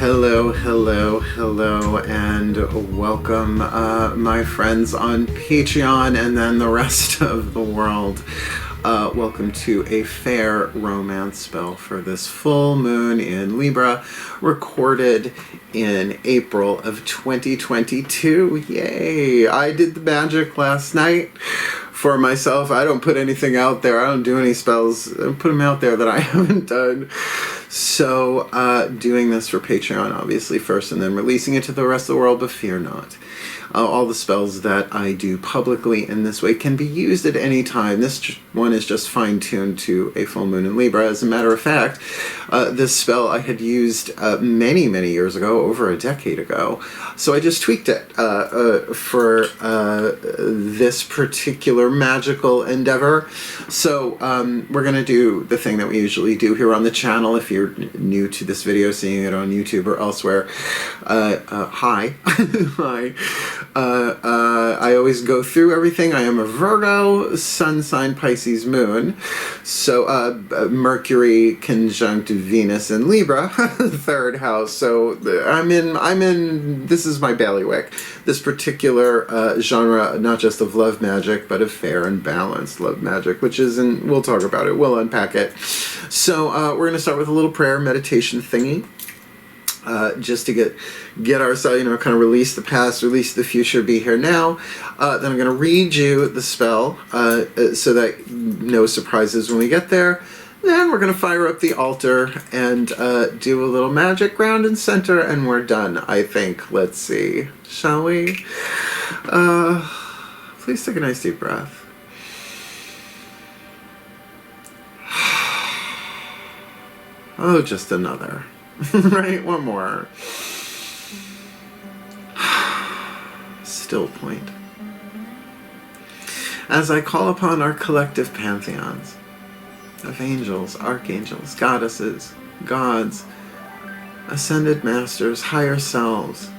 Hello, hello, hello, and welcome, my friends on Patreon and then the rest of the world. Welcome to a fair romance spell for this full moon in Libra, recorded in April of 2022. Yay! I did the magic last night for myself. I don't put anything out there. I don't do any spells. I don't put them out there that I haven't done. So, doing this for Patreon, obviously, first, and then releasing it to the rest of the world, but fear not. All the spells that I do publicly in this way can be used at any time. This one is just fine-tuned to a full moon in Libra. As a matter of fact, this spell I had used many, many years ago, over a decade ago. So I just tweaked it for this particular magical endeavor. So we're going to do the thing that we usually do here on the channel. If you're new to this video, seeing it on YouTube or elsewhere, hi. Hi. I always go through everything. I am a Virgo, sun sign, Pisces moon. So Mercury conjunct Venus in Libra, third house. So I'm in, this is my bailiwick. This particular genre, not just of love magic, but of fair and balanced love magic, which is, and we'll talk about it, we'll unpack it. So we're going to start with a little prayer meditation thingy. Just to get ourselves, kind of release the past, release the future, be here now. Then I'm going to read you the spell so that no surprises when we get there. Then we're going to fire up the altar and do a little magic, ground and center, and we're done, I think. Let's see. Shall we? Please take a nice deep breath. Oh, just another. Right, one more. Still point. As I call upon our collective pantheons of angels, archangels, goddesses, gods, ascended masters, higher selves,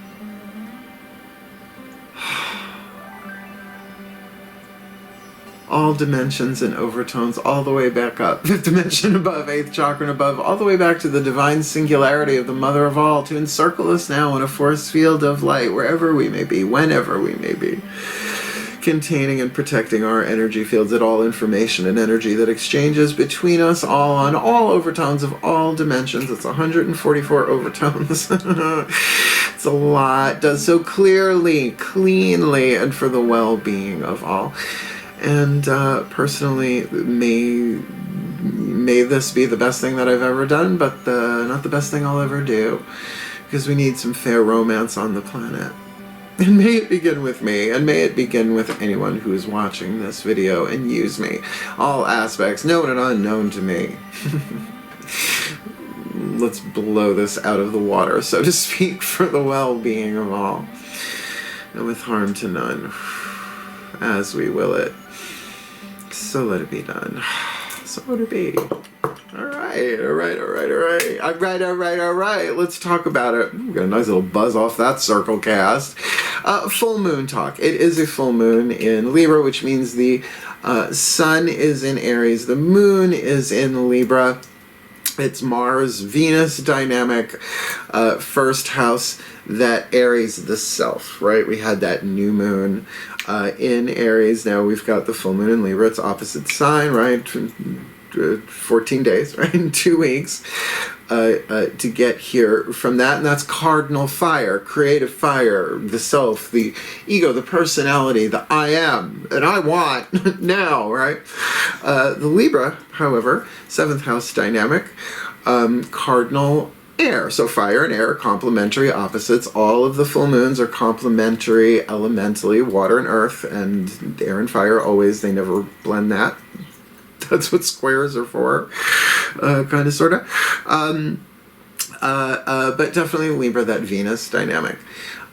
all dimensions and overtones, all the way back up, fifth dimension above, eighth chakra and above, all the way back to the divine singularity of the mother of all, to encircle us now in a force field of light, wherever we may be, whenever we may be, containing and protecting our energy fields at all information and energy that exchanges between us all on all overtones of all dimensions. It's 144 overtones. It's a lot. Does so clearly, cleanly, and for the well-being of all. And personally, may this be the best thing that I've ever done, but not the best thing I'll ever do, because we need some fair romance on the planet. And may it begin with me, and may it begin with anyone who is watching this video, and use me. All aspects, known and unknown to me. Let's blow this out of the water, so to speak, for the well-being of all, and with harm to none, as we will it. So let it be done. So let it be. Alright. Let's talk about it. We got a nice little buzz off that circle cast. Full moon talk. It is a full moon in Libra, which means the sun is in Aries, the moon is in Libra. It's Mars-Venus dynamic, first house, that Aries the self, right? We had that new moon in Aries. Now we've got the full moon in Libra. It's opposite sign, right? 14 days, right? 2 weeks to get here from that. And that's cardinal fire, creative fire, the self, the ego, the personality, the I am, and I want now, right? The Libra, however, 7th house dynamic, cardinal air. So fire and air are complementary opposites. All of the full moons are complementary elementally, water and earth, and air and fire always, they never blend that. That's what squares are for, kind of, sort of. But definitely Libra, that Venus dynamic.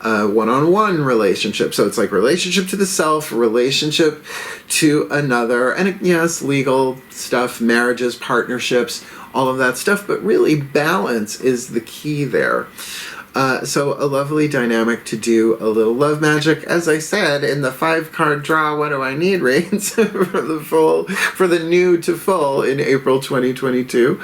One-on-one relationship. So it's like relationship to the self, relationship to another, and yes, legal stuff, marriages, partnerships, all of that stuff, but really balance is the key there. So a lovely dynamic to do a little love magic. As I said, in the 5-card draw, what do I need reads for the new to full in April 2022.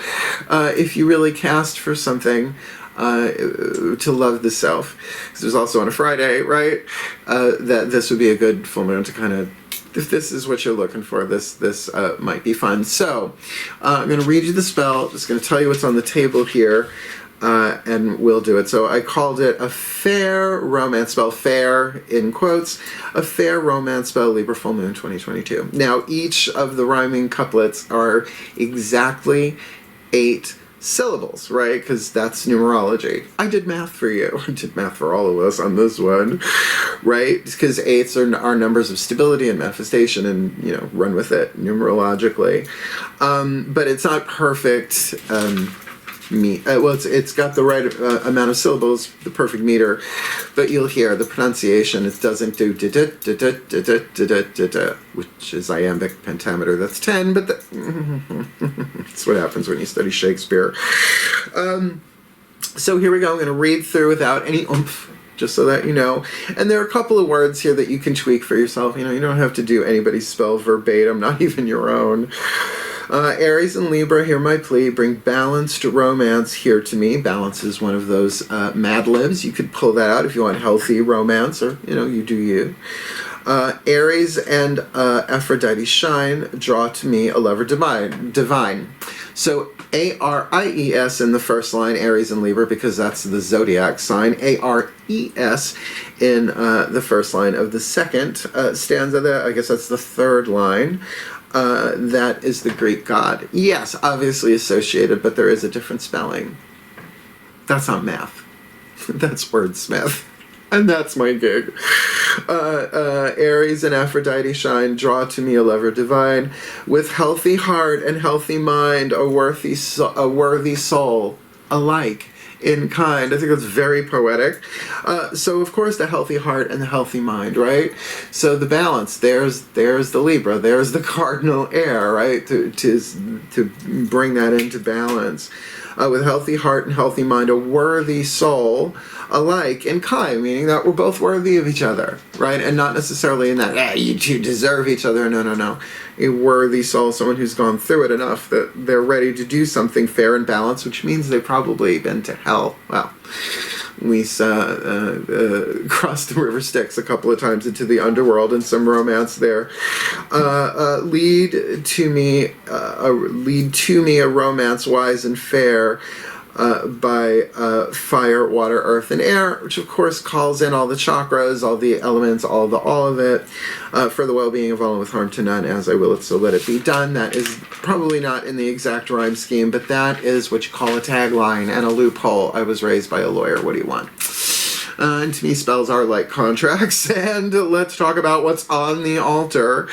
If you really cast for something, to love the self. Because there's also on a Friday, right, that this would be a good full moon to kind of, if this is what you're looking for, this might be fun. So I'm going to read you the spell, just going to tell you what's on the table here, and we'll do it. So I called it a fair romance spell, fair in quotes, a fair romance spell, Libra full moon 2022. Now each of the rhyming couplets are exactly 8 syllables, right? Because that's numerology. I did math for you. I did math for all of us on this one, right? Because 8s are numbers of stability and manifestation, and, you know, run with it numerologically. But it's not perfect. Well, it's got the right amount of syllables, the perfect meter, but you'll hear the pronunciation. It doesn't do which is iambic pentameter. That's 10, but that's what happens when you study Shakespeare. So here we go. I'm going to read through without any oomph, just so that you know. And there are a couple of words here that you can tweak for yourself. You know, you don't have to do anybody's spell verbatim, not even your own. Aries and Libra, hear my plea, bring balanced romance here to me. Balance is one of those Mad Libs. You could pull that out if you want healthy romance, or, you know, you do you. Aries and Aphrodite shine, draw to me a lover divine. So ARIES in the first line, Aries and Libra, because that's the zodiac sign. ARES in the first line of the second stanza there. I guess that's the third line. That is the Greek god. Yes, obviously associated, but there is a different spelling. That's not math. That's wordsmith. And that's my gig. Aries and Aphrodite shine, draw to me a lover divine, with healthy heart and healthy mind, a worthy soul alike in kind. I think that's very poetic. So of course the healthy heart and the healthy mind, right? So the balance, there's the Libra, there's the cardinal air, right? To bring that into balance. With healthy heart and healthy mind, a worthy soul alike in kind, meaning that we're both worthy of each other, right? And not necessarily in that, you two deserve each other. No. A worthy soul, someone who's gone through it enough that they're ready to do something fair and balanced, which means they've probably been to hell. Well, we crossed the river Styx a couple of times into the underworld, and some romance there. Lead to me a romance wise and fair, by fire, water, earth, and air, which of course calls in all the chakras, all the elements, all of it, for the well-being of all with harm to none, as I will it, so let it be done. That is probably not in the exact rhyme scheme, but that is what you call a tagline and a loophole. I was raised by a lawyer. What do you want? And to me, spells are like contracts, and let's talk about what's on the altar,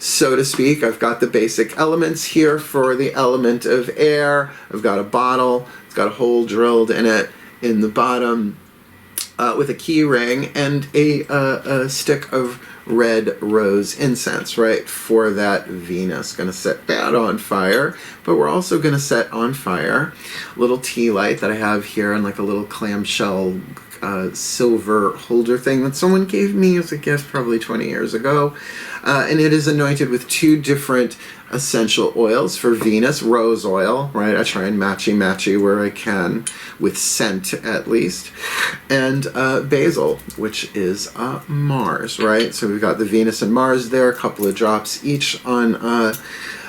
so to speak. I've got the basic elements here for the element of air. I've got a bottle. It's got a hole drilled in it in the bottom, with a key ring and a stick of red rose incense, right, for that Venus. Going to set that on fire, but we're also going to set on fire a little tea light that I have here in like a little clamshell silver holder thing that someone gave me as a gift probably 20 years ago, and it is anointed with 2 different essential oils. For Venus, rose oil, right? I try and matchy where I can, with scent at least, and basil, which is Mars, right? So we've got the Venus and Mars there, a couple of drops each on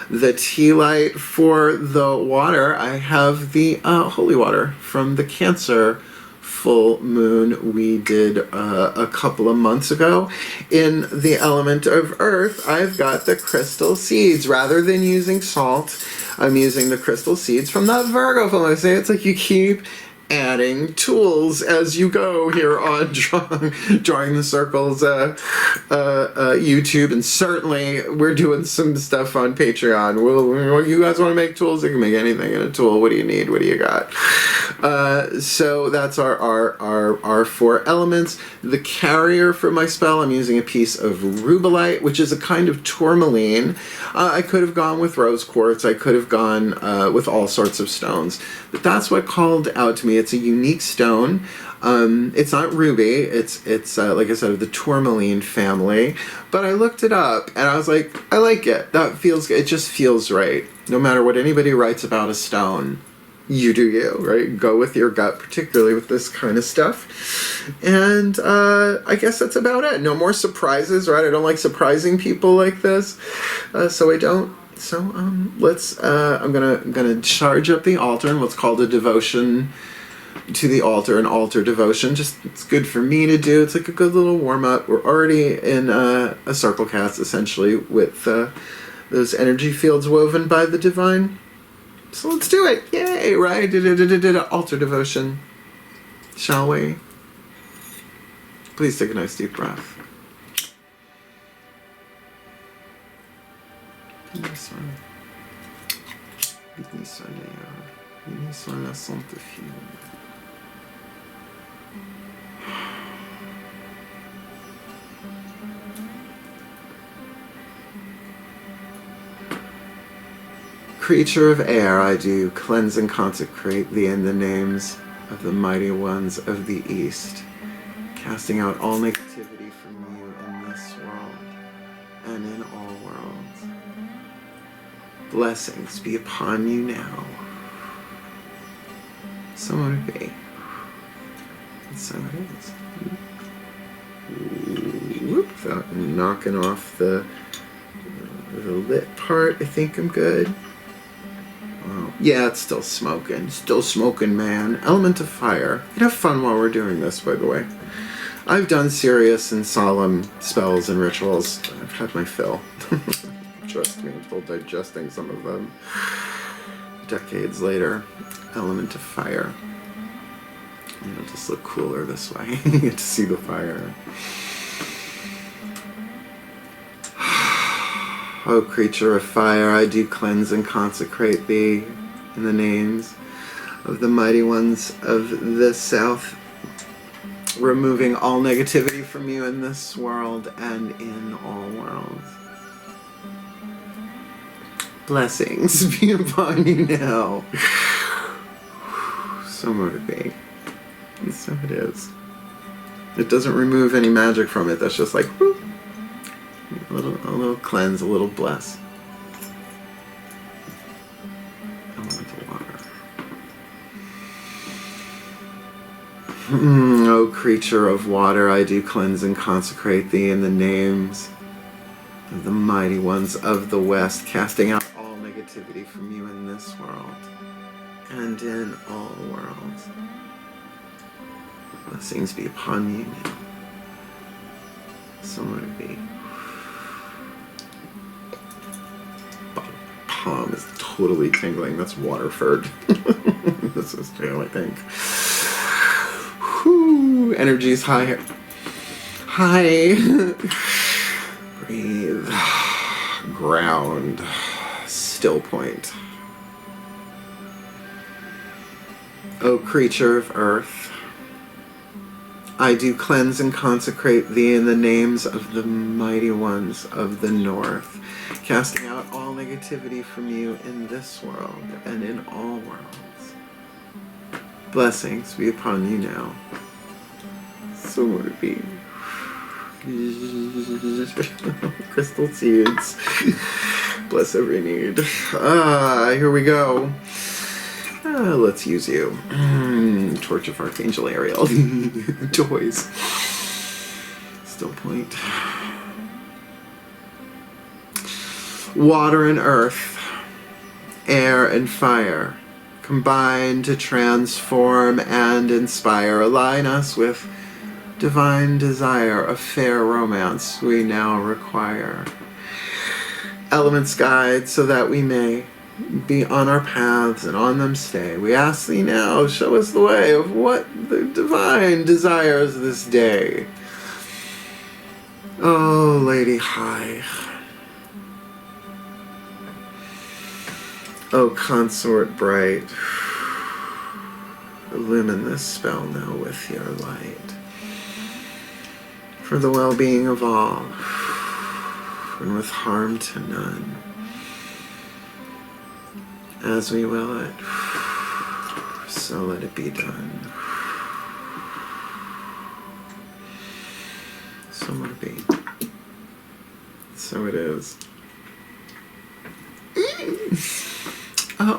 the tea light. For the water, I have the holy water from the Cancer full moon we did a couple of months ago. In the element of earth, I've got the crystal seeds. Rather than using salt, I'm using the crystal seeds from that Virgo film. I say it's like you keep adding tools as you go here on drawing the circles YouTube, and certainly we're doing some stuff on Patreon. Well, you guys want to make tools? You can make anything in a tool. What do you need? What do you got? So that's our 4 elements. The carrier for my spell, I'm using a piece of rubellite, which is a kind of tourmaline. I could have gone with rose quartz. I could have gone with all sorts of stones, but that's what called out to me. It's a unique stone. It's not ruby. It's like I said, of the tourmaline family. But I looked it up and I was like, I like it. That feels. It just feels right. No matter what anybody writes about a stone, you do you, right? Go with your gut, particularly with this kind of stuff. And I guess that's about it. No more surprises, right? I don't like surprising people like this, so I don't. So let's. I'm gonna charge up the altar in what's called a devotion to the altar, an altar devotion. Just it's good for me to do. It's like a good little warm up. We're already in a circle cast essentially with those energy fields woven by the divine. So let's do it. Yay! Right? Altar devotion. Shall we? Please take a nice deep breath. Creature of air, I do cleanse and consecrate thee in the names of the mighty ones of the East, casting out all negativity from you in this world and in all worlds. Blessings be upon you now. So would it be. And so it is. Whoop, without knocking off the lit part, I think I'm good. Yeah, it's still smoking. Still smoking, man. Element of fire. You'd have fun while we're doing this, by the way. I've done serious and solemn spells and rituals. I've had my fill. Trust me, I'm still digesting some of them. Decades later. Element of fire. It'll just look cooler this way. You get to see the fire. O creature of fire, I do cleanse and consecrate thee in the names of the mighty ones of the South, removing all negativity from you in this world and in all worlds. Blessings be upon you now. So motivating. And so it is. It doesn't remove any magic from it. That's just like, whoop. A little cleanse, a little bless. Elemental water. O creature of water, I do cleanse and consecrate thee in the names of the mighty ones of the West, casting out all negativity from you in this world and in all worlds. Blessings be upon you now. So would it be. Palm is totally tingling. That's Waterford. This is true, I think. Whew, energy's high. High. Breathe. Ground. Still point. O creature of earth, I do cleanse and consecrate thee in the names of the mighty ones of the North, casting out all negativity from you in this world and in all worlds. Blessings be upon you now. So would it be. Crystal seeds. Bless every need. Here we go. Let's use you. Torch of Archangel Ariel. Toys. Still point. Water and earth, air and fire, combine to transform and inspire. Align us with divine desire, a fair romance we now require. Elements guide so that we may be on our paths and on them stay. We ask thee now, show us the way of what the divine desires this day. Oh, Lady High. O consort bright, illumine this spell now with your light, for the well-being of all, and with harm to none, as we will it, so let it be done. So let it be. So it is.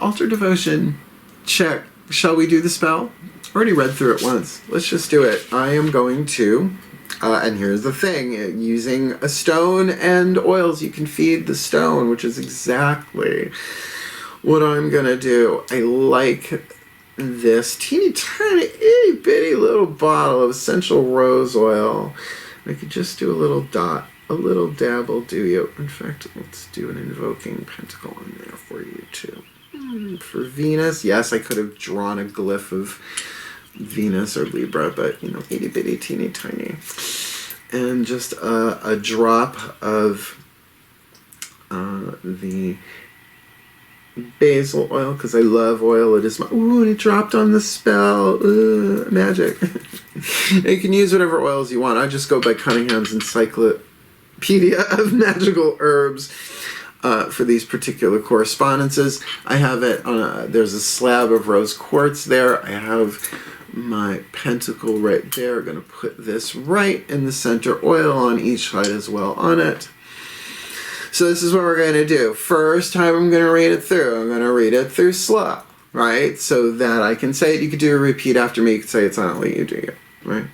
Altar devotion. check. Shall we do the spell? I already read through it once. Let's just do it. I am going to, and here's the thing, using a stone and oils, you can feed the stone, which is exactly what I'm going to do. I like this teeny tiny itty bitty little bottle of essential rose oil. I could just do a little dot, a little dab will do you. In fact, let's do an invoking pentacle on there for you too. For Venus, yes, I could have drawn a glyph of Venus or Libra, but, you know, itty bitty teeny tiny. And just a drop of the basil oil, because I love oil. It is my... Ooh, and it dropped on the spell. Magic. You can use whatever oils you want. I just go by Cunningham's Encyclopedia of Magical Herbs for these particular correspondences. I have it on there's a slab of rose quartz there. I have my pentacle right there. I'm going to put this right in the center, oil on each side as well on it. So this is what we're going to do. First time I'm going to read it through. I'm going to read it through slow, right? So that I can say it. You could do a repeat after me. You could say it silently. You do it, right?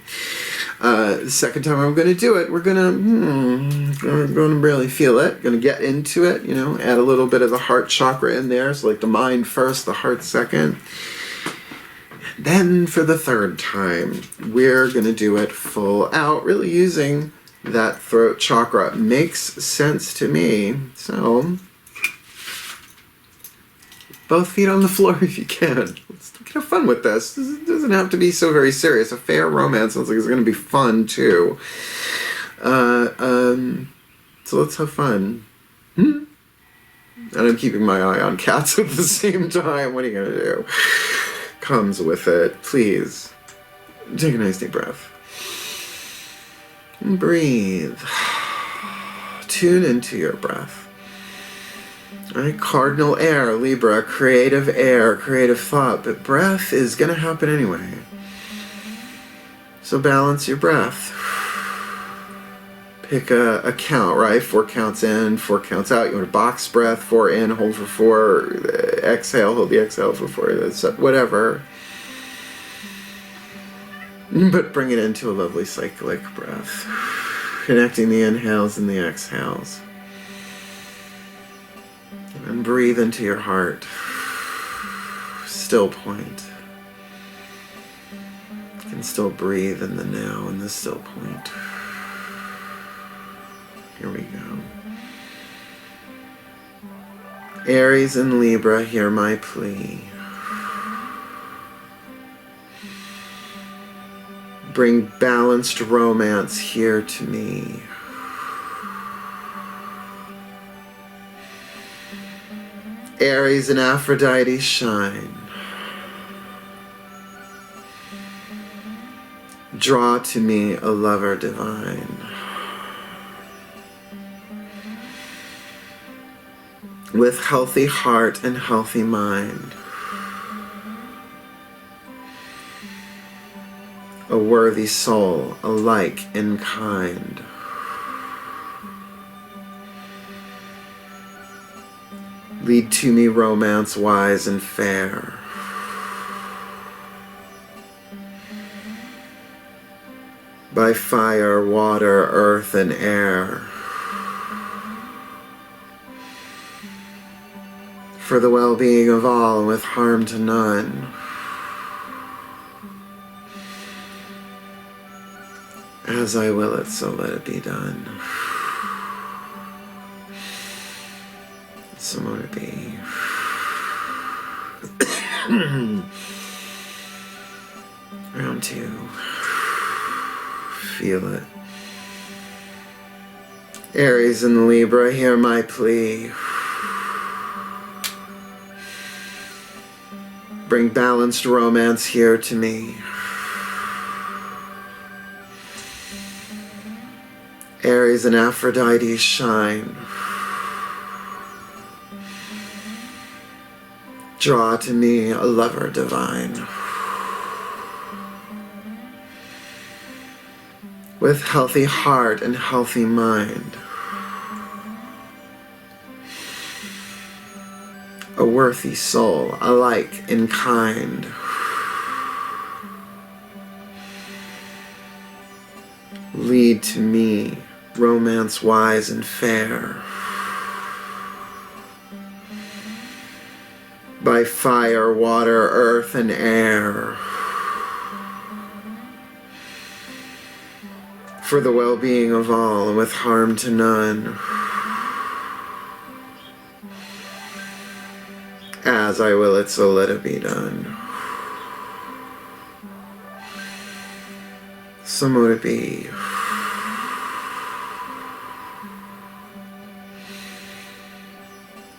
The second time I'm going to do it, we're going to really feel it. Going to get into it, you know, add a little bit of the heart chakra in there. So like the mind first, the heart second. And then for the third time, we're going to do it full out, really using that throat chakra. Makes sense to me. So both feet on the floor if you can. Let's have fun with this. This doesn't have to be so very serious. A fair romance sounds like it's going to be fun too. So let's have fun. And I'm keeping my eye on cats at the same time. What are you going to do? Comes with it. Please take a nice deep breath. And breathe. Tune into your breath. All right, cardinal air, Libra, creative thought, but breath is going to happen anyway. So balance your breath. Pick a count, right? 4 counts in, 4 counts out. You want a box breath, 4 in, hold for 4, exhale, hold the exhale for 4, whatever. But bring it into a lovely cyclic breath, connecting the inhales and the exhales. And breathe into your heart. Still point. You can still breathe in the now, in the still point. Here we go. Aries and Libra, hear my plea. Bring balanced romance here to me. Aries and Aphrodite shine. Draw to me a lover divine. With healthy heart and healthy mind. A worthy soul, alike in kind. Lead to me romance wise and fair. By fire, water, earth, and air. For the well-being of all and with harm to none. As I will it, so let it be done. So let it be. Round 2. Feel it. Aries and Libra, hear my plea. Bring balanced romance here to me. Aries and Aphrodite shine. Draw to me a lover divine. With healthy heart and healthy mind. a worthy soul, alike in kind. Lead to me, romance wise and fair, by fire, water, earth, and air, for the well-being of all and with harm to none. As I will it, so let it be done. So mote it be.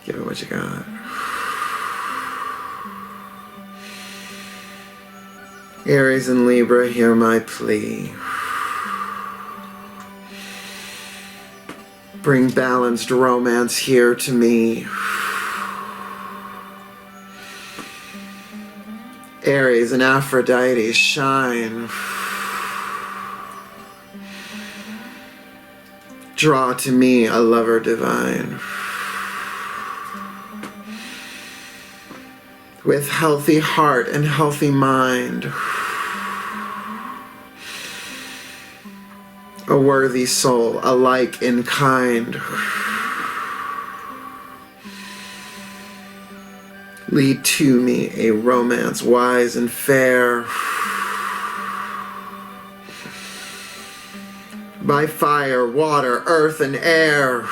Give it what you got. Aries and Libra, hear my plea. Bring balanced romance here to me. Aries and Aphrodite, shine. Draw to me a lover divine, with healthy heart and healthy mind, a worthy soul, alike in kind. Lead to me a romance wise and fair, by fire, water, earth, and air,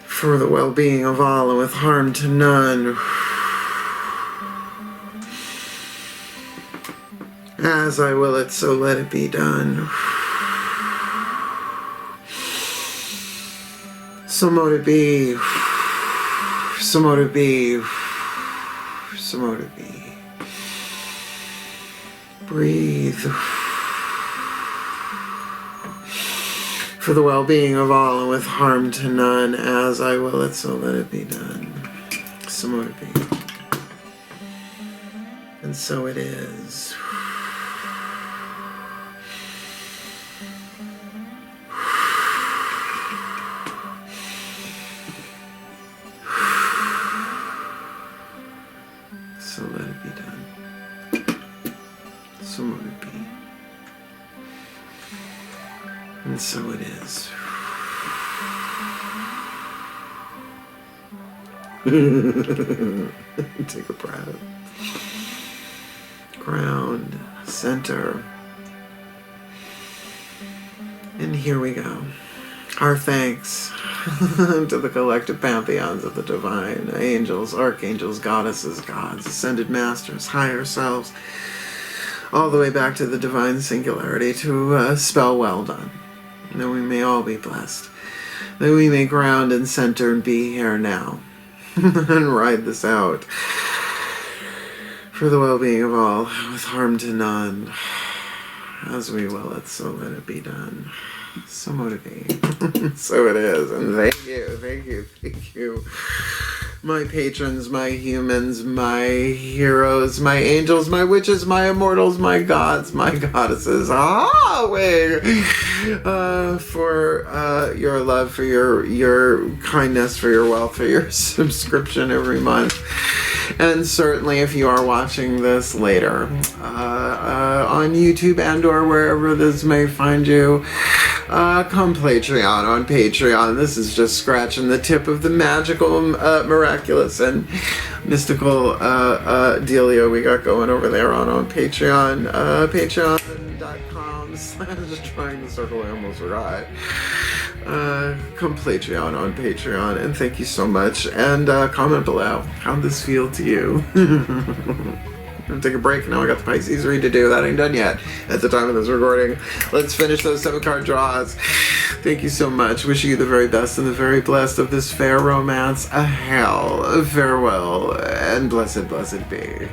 for the well-being of all and with harm to none. As I will it, so let it be done. So mote it be, so mote it be, so mote it be. Breathe. For the well-being of all and with harm to none, as I will it, so let it be done. So mote it be. And so it is. So let it be done. So mote it be. And so it is. Take a breath. Ground, center. And here we go. Our thanks to the collective pantheons of the divine, angels, archangels, goddesses, gods, ascended masters, higher selves, all the way back to the divine singularity, to a spell well done. That we may all be blessed. That we may ground and center and be here now. And ride this out. For the well-being of all, with harm to none. As we will it, so let it be done. So mote it be. So it is. And thank you, thank you, thank you. My patrons, my humans, my heroes, my angels, my witches, my immortals, my gods, my goddesses. For your love, for your kindness, for your wealth, for your subscription every month. And certainly if you are watching this later on YouTube and or wherever this may find you, come Patreon on Patreon. This is just scratching the tip of the magical, miraculous, and mystical dealio we got going over there on Patreon. Patreon.com/ trying to circle, I almost forgot. Come Patreon on Patreon, and thank you so much. And comment below how'd this feel to you. I'm gonna take a break. Now I got the Pisces read to do. That ain't done yet at the time of this recording. Let's finish those 7-card draws. Thank you so much. Wishing you the very best and the very blessed of this fair romance. A hell, farewell, and blessed, blessed be.